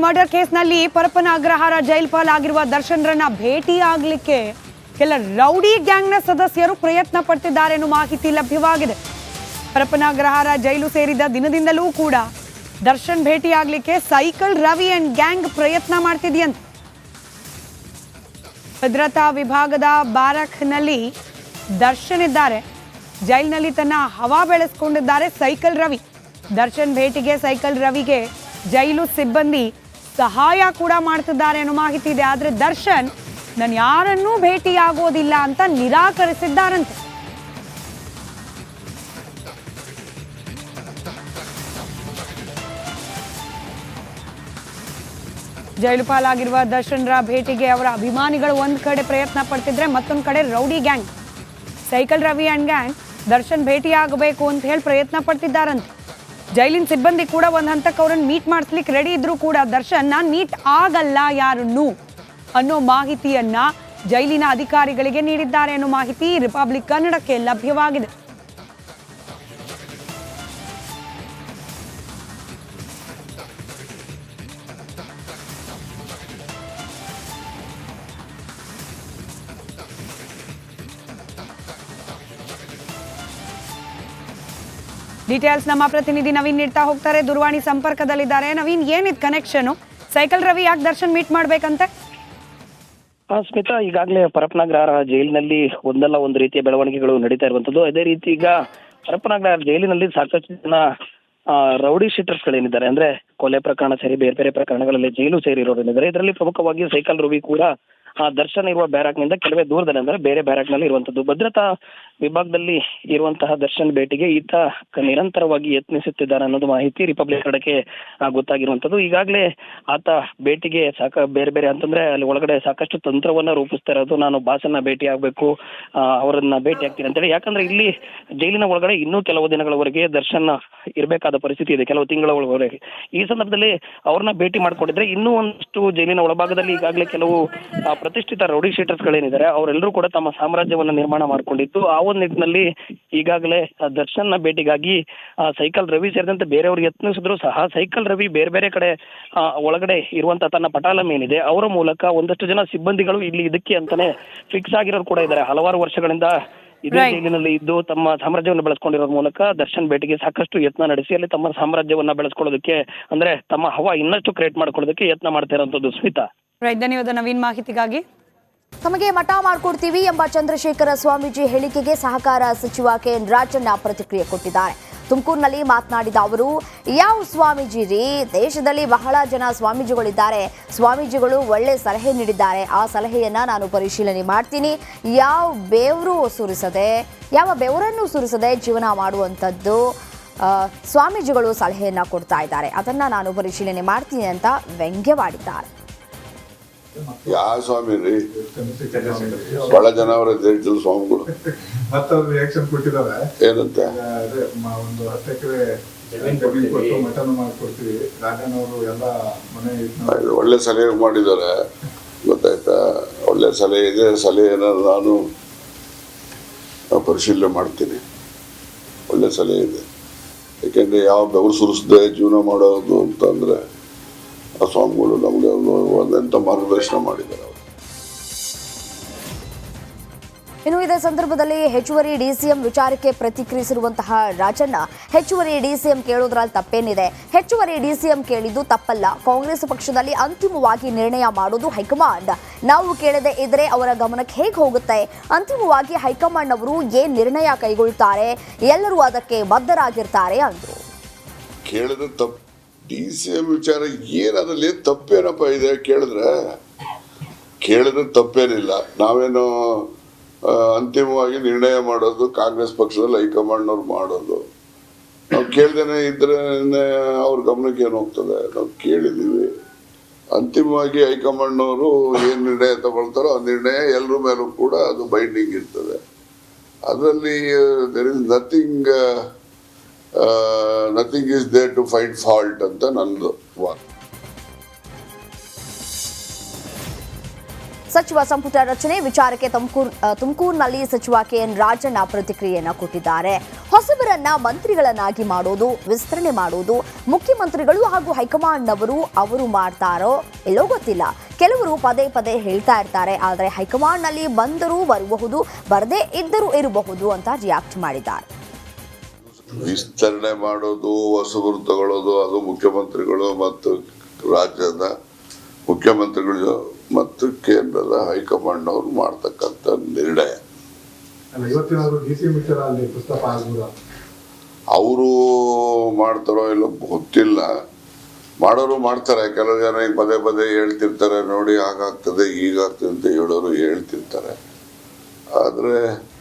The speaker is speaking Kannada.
ಮರ್ಡರ್ ಕೇಸ್ನಲ್ಲಿ ಪರಪ್ಪನ ಅಗ್ರಹಾರ ಜೈಲ್ ಪಾಲಾಗಿರುವ ದರ್ಶನ್ರನ್ನ ಭೇಟಿಯಾಗಲಿಕ್ಕೆ ಕೆಲ ರೌಡಿ ಗ್ಯಾಂಗ್ನ ಸದಸ್ಯರು ಪ್ರಯತ್ನ ಪಡ್ತಿದ್ದಾರೆ ಎನ್ನುವ ಮಾಹಿತಿ ಲಭ್ಯವಾಗಿದೆ. ಪರಪ್ಪನ ಅಗ್ರಹಾರ ಜೈಲು ಸೇರಿದ ದಿನದಿಂದಲೂ ಕೂಡ ದರ್ಶನ್ ಭೇಟಿಯಾಗಲಿಕ್ಕೆ ಸೈಕಲ್ ರವಿ ಅಂಡ್ ಗ್ಯಾಂಗ್ ಪ್ರಯತ್ನ ಮಾಡ್ತಿದೆಯಂತೆ. ಭದ್ರತಾ ವಿಭಾಗದ ಬ್ಯಾರಕ್ನಲ್ಲಿ ದರ್ಶನ್ ಇದ್ದಾರೆ. ಜೈಲಿನಲ್ಲಿ ತನ್ನ ಹವಾ ಬೆಳೆಸ್ಕೊಂಡಿದ್ದಾರೆ ಸೈಕಲ್ ರವಿ. ದರ್ಶನ್ ಭೇಟಿಗೆ ಸೈಕಲ್ ರವಿಗೆ ಜೈಲು ಸಿಬ್ಬಂದಿ ಸಹಾಯ ಕೂಡ ಮಾಡ್ತಿದ್ದಾರೆ ಅನ್ನೋ ಮಾಹಿತಿ ಇದೆ. ಆದ್ರೆ ದರ್ಶನ್ ನಾನು ಯಾರನ್ನೂ ಭೇಟಿಯಾಗೋದಿಲ್ಲ ಅಂತ ನಿರಾಕರಿಸಿದ್ದಾರಂತೆ. ಜೈಲು ಪಾಲಾಗಿರುವ ದರ್ಶನ್ರ ಭೇಟಿಗೆ ಅವರ ಅಭಿಮಾನಿಗಳು ಒಂದ್ ಕಡೆ ಪ್ರಯತ್ನ ಪಡ್ತಿದ್ರೆ, ಮತ್ತೊಂದ್ ಕಡೆ rowdy gang cycle Ravi and gang Darshan ಭೇಟಿಯಾಗಬೇಕು ಅಂತ ಹೇಳಿ ಪ್ರಯತ್ನ ಪಡ್ತಿದ್ದಾರಂತೆ. ಜೈಲಿನ ಸಿಬ್ಬಂದಿ ಕೂಡ ಒಂದ್ ಹಂತಕ್ಕೆ ಅವ್ರನ್ನ ಮೀಟ್ ಮಾಡಿಸ್ಲಿಕ್ಕೆ ರೆಡಿ ಇದ್ರು ಕೂಡ ದರ್ಶನ್ ನಾನು ಮೀಟ್ ಆಗಲ್ಲ ಯಾರನ್ನು ಅನ್ನೋ ಮಾಹಿತಿಯನ್ನ ಜೈಲಿನ ಅಧಿಕಾರಿಗಳಿಗೆ ನೀಡಿದ್ದಾರೆ ಅನ್ನೋ ಮಾಹಿತಿ ರಿಪಬ್ಲಿಕ್ ಕನ್ನಡಕ್ಕೆ ಲಭ್ಯವಾಗಿದೆ. ಡೀಟೇಲ್ಸ್ ನಮ್ಮ ಪ್ರತಿನಿಧಿ ನವೀನ್ ನೀಡ್ತಾ ಹೋಗ್ತಾರೆ. ದೂರವಾಣಿ ಸಂಪರ್ಕದಲ್ಲಿದ್ದಾರೆ. ನವೀನ್, ಏನಿದ್ ಕನೆಕ್ಷನ್? ಸೈಕಲ್ ರವಿ ಯಾಕೆ ದರ್ಶನ್ ಮೀಟ್ ಮಾಡ್ಬೇಕಂತೆ? ಸ್ಮಿತಾ, ಈಗಾಗಲೇ ಪರಪ್ಪನಗ್ರಹಾರ ಜೈಲಿನಲ್ಲಿ ಒಂದಲ್ಲ ಒಂದು ರೀತಿಯ ಬೆಳವಣಿಗೆಗಳು ನಡೀತಾ ಇರುವಂತದ್ದು. ಅದೇ ರೀತಿ ಈಗ ಪರಪ್ಪನಗ್ರಹಾರ ಜೈಲಿನಲ್ಲಿ ಸಾಕಷ್ಟು ಜನ ರೌಡಿ ಶೀಟರ್ಸ್ ಗಳೇನಿದ್ದಾರೆ, ಅಂದ್ರೆ ಕೊಲೆ ಪ್ರಕರಣ ಸೇರಿ ಬೇರೆ ಬೇರೆ ಪ್ರಕರಣಗಳಲ್ಲಿ ಜೈಲು ಸೇರಿರೋರೇನಿದ್ದಾರೆ. ಇದರಲ್ಲಿ ಪ್ರಮುಖವಾಗಿ ಸೈಕಲ್ ರವಿ ಕೂಡ ದರ್ಶನ್ ಇರುವ ಬ್ಯಾರಾಕ್ ನಿಂದ ಕೆಲವೇ ದೂರದಲ್ಲಿ, ಅಂದ್ರೆ ಬೇರೆ ಬ್ಯಾರಾಕ್ ನಲ್ಲಿ ಇರುವಂತದ್ದು. ಭದ್ರತಾ ವಿಭಾಗದಲ್ಲಿ ಇರುವಂತಹ ದರ್ಶನ್ ಭೇಟಿಗೆ ಈತ ನಿರಂತರವಾಗಿ ಯತ್ನಿಸುತ್ತಿದ್ದಾರೆ ಅನ್ನೋದು ಮಾಹಿತಿ ರಿಪಬ್ಲಿಕ್ ಕಡೆಗೆ ಗೊತ್ತಾಗಿರುವಂತದ್ದು. ಈಗಾಗಲೇ ಆತ ಭೇಟಿಗೆ ಬೇರೆ ಬೇರೆ ಅಂತಂದ್ರೆ ಅಲ್ಲಿ ಒಳಗಡೆ ಸಾಕಷ್ಟು ತಂತ್ರವನ್ನ ರೂಪಿಸ್ತಾ ಇರೋದು. ನಾನು ಬಾಸನ್ನ ಭೇಟಿ ಆಗ್ಬೇಕು, ಅವರನ್ನ ಭೇಟಿ ಆಗ್ತೀನಿ ಅಂತೇಳಿ. ಯಾಕಂದ್ರೆ ಇಲ್ಲಿ ಜೈಲಿನ ಒಳಗಡೆ ಇನ್ನೂ ಕೆಲವು ದಿನಗಳವರೆಗೆ ದರ್ಶನ್ ಇರಬೇಕಾದ ಪರಿಸ್ಥಿತಿ ಇದೆ, ಕೆಲವು ತಿಂಗಳ ಒಳಗಡೆ. ಈ ಸಂದರ್ಭದಲ್ಲಿ ಅವ್ರನ್ನ ಭೇಟಿ ಮಾಡ್ಕೊಂಡಿದ್ರೆ ಇನ್ನೂ ಒಂದಷ್ಟು ಜೈಲಿನ ಒಳಭಾಗದಲ್ಲಿ ಈಗಾಗಲೇ ಕೆಲವು ಪ್ರತಿಷ್ಠಿತ ರೌಡಿ ಶೀಟರ್ಸ್ ಗಳೇನಿದ್ದಾರೆ ಅವರೆಲ್ಲರೂ ಕೂಡ ತಮ್ಮ ಸಾಮ್ರಾಜ್ಯವನ್ನ ನಿರ್ಮಾಣ ಮಾಡ್ಕೊಂಡಿದ್ದು. ಆ ಒಂದು ನಿಟ್ಟಿನಲ್ಲಿ ಈಗಾಗಲೇ ದರ್ಶನ್ ನ ಭೇಟಿಗಾಗಿ ಸೈಕಲ್ ರವಿ ಸೇರಿದಂತೆ ಬೇರೆಯವರು ಯತ್ನಿಸಿದ್ರು ಸಹ ಸೈಕಲ್ ರವಿ ಬೇರೆ ಬೇರೆ ಕಡೆ ಒಳಗಡೆ ಇರುವಂತಹ ತನ್ನ ಪಟಾಲಂ ಏನಿದೆ ಅವರ ಮೂಲಕ ಒಂದಷ್ಟು ಜನ ಸಿಬ್ಬಂದಿಗಳು ಇಲ್ಲಿ ಇದಕ್ಕೆ ಅಂತಾನೆ ಫಿಕ್ಸ್ ಆಗಿರೋರು ಕೂಡ ಇದ್ದಾರೆ. ಹಲವಾರು ವರ್ಷಗಳಿಂದ ಇದೇ ಜೈಲಿನಲ್ಲಿ ಇದ್ದು ತಮ್ಮ ಸಾಮ್ರಾಜ್ಯವನ್ನು ಬೆಳೆಸ್ಕೊಂಡಿರೋದ್ರ ಮೂಲಕ ದರ್ಶನ್ ಭೇಟಿಗೆ ಸಾಕಷ್ಟು ಯತ್ನ ನಡೆಸಿ ಅಲ್ಲಿ ತಮ್ಮ ಸಾಮ್ರಾಜ್ಯವನ್ನ ಬೆಳೆಸ್ಕೊಳ್ಳೋದಕ್ಕೆ, ಅಂದ್ರೆ ತಮ್ಮ ಹವಾ ಇನ್ನಷ್ಟು ಕ್ರಿಯೇಟ್ ಮಾಡ್ಕೊಳ್ಳೋದಕ್ಕೆ ಯತ್ನ ಮಾಡ್ತಾ ಇರುವಂತದ್ದು. ಸ್ಮಿತಾ, ಧನ್ಯವಾದ ನವೀನ್ ಮಾಹಿತಿಗಾಗಿ. ತಮಗೆ ಮಠ ಮಾಡಿಕೊಡ್ತೀವಿ ಎಂಬ ಚಂದ್ರಶೇಖರ ಸ್ವಾಮೀಜಿ ಹೇಳಿಕೆಗೆ ಸಹಕಾರ ಸಚಿವ ಕೆಎನ್ ರಾಜಣ್ಣ ಪ್ರತಿಕ್ರಿಯೆ ಕೊಟ್ಟಿದ್ದಾರೆ. ತುಮಕೂರಿನಲ್ಲಿ ಮಾತನಾಡಿದ ಅವರು, ಯಾವ ಸ್ವಾಮೀಜಿ ರೀ, ದೇಶದಲ್ಲಿ ಬಹಳ ಜನ ಸ್ವಾಮೀಜಿಗಳಿದ್ದಾರೆ, ಸ್ವಾಮೀಜಿಗಳು ಒಳ್ಳೆ ಸಲಹೆ ನೀಡಿದ್ದಾರೆ, ಆ ಸಲಹೆಯನ್ನ ನಾನು ಪರಿಶೀಲನೆ ಮಾಡ್ತೀನಿ. ಯಾವ ಬೆವರನ್ನು ಸುರಿಸದೆ ಜೀವನ ಮಾಡುವಂಥದ್ದು ಸ್ವಾಮೀಜಿಗಳು ಸಲಹೆಯನ್ನ ಕೊಡ್ತಾ ಇದ್ದಾರೆ, ಅದನ್ನ ನಾನು ಪರಿಶೀಲನೆ ಮಾಡ್ತೀನಿ ಅಂತ ವ್ಯಂಗ್ಯವಾಡಿದ್ದಾರೆ. ಯಾವ ಸ್ವಾಮಿ ರೀ, ಬಹಳ ಜನ ಅವರ ದೇಶದಲ್ಲಿ ಸ್ವಾಮಿಗಳು ರಿಯಾಕ್ಷನ್ ಕೊಟ್ಟಿದ್ದಾರೆ. ಏನಂತೆ ಒಂದು 10 ಎಕರೆ ಜಮೀನು ಕೊಟ್ಟು ಮಠನ ಮಾಡ್ಕೊಡ್ತೀವಿ, ರಾಜನವರು ಎಲ್ಲ ಮನೆ ಒಳ್ಳೆ ಸಲಹೆ ಮಾಡಿದ್ದಾರೆ, ಗೊತ್ತಾಯ್ತಾ? ಒಳ್ಳೆ ಸಲಹೆ ಇದೆ. ಸಲಹೆನ ನಾನು ಪರಿಶೀಲನೆ ಮಾಡ್ತೀನಿ. ಒಳ್ಳೆ ಸಲಹೆ ಇದೆ. ಯಾಕೆಂದ್ರೆ ಯಾವ ಬೆವರು ಸುರಿಸದೆ ಜೀವನ ಮಾಡೋದು ಅಂತಂದ್ರೆ ಆ ಸ್ವಾಮಿಗಳು ನಮಗೆ ಒಂದಂತ ಮಾರ್ಗದರ್ಶನ ಮಾಡಿದ್ದಾರೆ. ಇನ್ನು ಇದೇ ಸಂದರ್ಭದಲ್ಲಿ ಹೆಚ್ಚುವರಿ ಡಿಸಿಎಂ ವಿಚಾರಕ್ಕೆ ಪ್ರತಿಕ್ರಿಯಿಸಿರುವಂತಹ ರಾಜಣ್ಣ, ಹೆಚ್ಚುವರಿ ಡಿಸಿಎಂ ಕೇಳೋದ್ರಲ್ಲಿ ತಪ್ಪೇನಿದೆ? ಹೆಚ್ಚುವರಿ ಡಿಸಿಎಂ ಕೇಳಿದ್ದು ತಪ್ಪಲ್ಲ. ಕಾಂಗ್ರೆಸ್ ಪಕ್ಷದಲ್ಲಿ ಅಂತಿಮವಾಗಿ ನಿರ್ಣಯ ಮಾಡೋದು ಹೈಕಮಾಂಡ್. ನಾವು ಕೇಳದೆ ಇದ್ರೆ ಅವರ ಗಮನಕ್ಕೆ ಹೇಗೆ ಹೋಗುತ್ತೆ? ಅಂತಿಮವಾಗಿ ಹೈಕಮಾಂಡ್ ಅವರು ಏನ್ ನಿರ್ಣಯ ಕೈಗೊಳ್ತಾರೆ, ಎಲ್ಲರೂ ಅದಕ್ಕೆ ಬದ್ಧರಾಗಿರ್ತಾರೆ ಅಂದ್ರು. ಕೇಳಿದ್ರೆ ತಪ್ಪು. ಡಿಸಿಎಂ ವಿಚಾರ ಏನದ್ರಲ್ಲಿ ತಪ್ಪೇನಪ್ಪ ಇದೆ? ಕೇಳಿದ್ರೆ ತಪ್ಪೇನಿಲ್ಲ. ನಾವೇನು ಅಂತಿಮವಾಗಿ ನಿರ್ಣಯ ಮಾಡೋದು ಕಾಂಗ್ರೆಸ್ ಪಕ್ಷದಲ್ಲಿ ಹೈಕಮಾಂಡ್ನವ್ರು ಮಾಡೋದು. ನಾವು ಕೇಳ್ದೇನೆ ಇದ್ರೆ ಅವ್ರ ಗಮನಕ್ಕೆ ಏನು ಹೋಗ್ತದೆ? ನಾವು ಕೇಳಿದೀವಿ. ಅಂತಿಮವಾಗಿ ಹೈಕಮಾಂಡ್ನವರು ಏನ್ ನಿರ್ಣಯ ತಗೊಳ್ತಾರೋ ಆ ನಿರ್ಣಯ ಎಲ್ಲರ ಮೇಲೂ ಕೂಡ ಅದು ಬೈಂಡಿಂಗ್ ಇರ್ತದೆ. ಅದರಲ್ಲಿ there is nothing is there to find fault ಅಂತ ನಂದು ವಾದ. ಸಚಿವ ಸಂಪುಟ ರಚನೆ ವಿಚಾರಕ್ಕೆ ತುಮಕೂರಿನಲ್ಲಿ ಸಚಿವ ಕೆಎನ್ ರಾಜಣ್ಣ ಪ್ರತಿಕ್ರಿಯೆಯನ್ನು ಕೊಟ್ಟಿದ್ದಾರೆ. ಹೊಸಬರನ್ನ ಮಂತ್ರಿಗಳನ್ನಾಗಿ ಮಾಡೋದು, ವಿಸ್ತರಣೆ ಮಾಡೋದು ಮುಖ್ಯಮಂತ್ರಿಗಳು ಹಾಗೂ ಹೈಕಮಾಂಡ್ನವರು ಅವರು ಮಾಡ್ತಾರೋ ಎಲ್ಲೋ ಗೊತ್ತಿಲ್ಲ. ಕೆಲವರು ಪದೇ ಪದೇ ಹೇಳ್ತಾ ಇರ್ತಾರೆ, ಆದರೆ ಹೈಕಮಾಂಡ್ನಲ್ಲಿ ಬಂದರೂ ಬರಬಹುದು, ಬರದೇ ಇದ್ದರೂ ಇರಬಹುದು ಅಂತ ರಿಯಾಕ್ಟ್ ಮಾಡಿದ್ದಾರೆ. ವಿಸ್ತರಣೆ ಮಾಡೋದು, ಹೊಸಬರು ತಗೊಳ್ಳೋದು ಅದು ಮುಖ್ಯಮಂತ್ರಿಗಳು ಮತ್ತು ರಾಜ್ಯದ ಮುಖ್ಯಮಂತ್ರಿಗಳು ಮತ್ತು ಕೇಂದ್ರದ ಹೈಕಮಾಂಡ್ನವ್ರು ಮಾಡ್ತಕ್ಕಂಥ ನಿರ್ಣಯ. ಅಲ್ಲ, ಇವತ್ತಿನಾದ್ರು DCM ವಿಚಾರ ಅಲ್ಲಿ ಪ್ರಸ್ತಾಪ ಆಗ್ಬೋದಾ? ಅವರು ಮಾಡ್ತಾರೋ ಇಲ್ಲ ಗೊತ್ತಿಲ್ಲ. ಮಾಡೋರು ಮಾಡ್ತಾರೆ. ಕೆಲವು ಜನ ಈಗ ಪದೇ ಪದೇ ಹೇಳ್ತಿರ್ತಾರೆ, ನೋಡಿ ಹಾಗಾಗ್ತದೆ ಹೀಗಾಗ್ತದೆ ಅಂತ ಹೇಳೋರು ಹೇಳ್ತಿರ್ತಾರೆ. ಆದರೆ